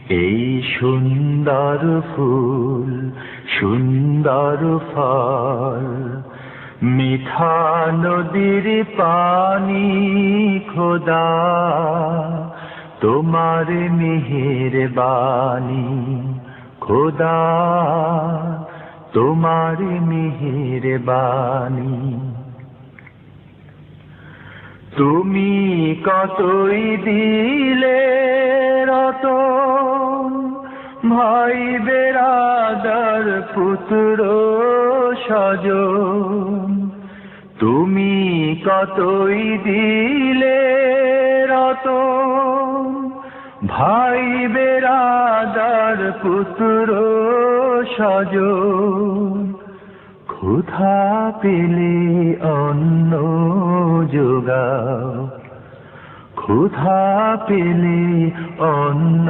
এই সুন্দর ফুল সুন্দর ফল, মিঠা নদীর পানি খোদা, তোমার মেহেরবানি খোদা, তোমার মেহেরবানি। তুমি কতই দিলে রতন, ভাই বেরাদার পুত্র স্বজন। তুমি কতই দিলে রতন, ভাই বেরাদার পুত্র স্বজন। ক্ষুধা পেলে অন্ন যোগাও, ক্ষুধা পেলে অন্ন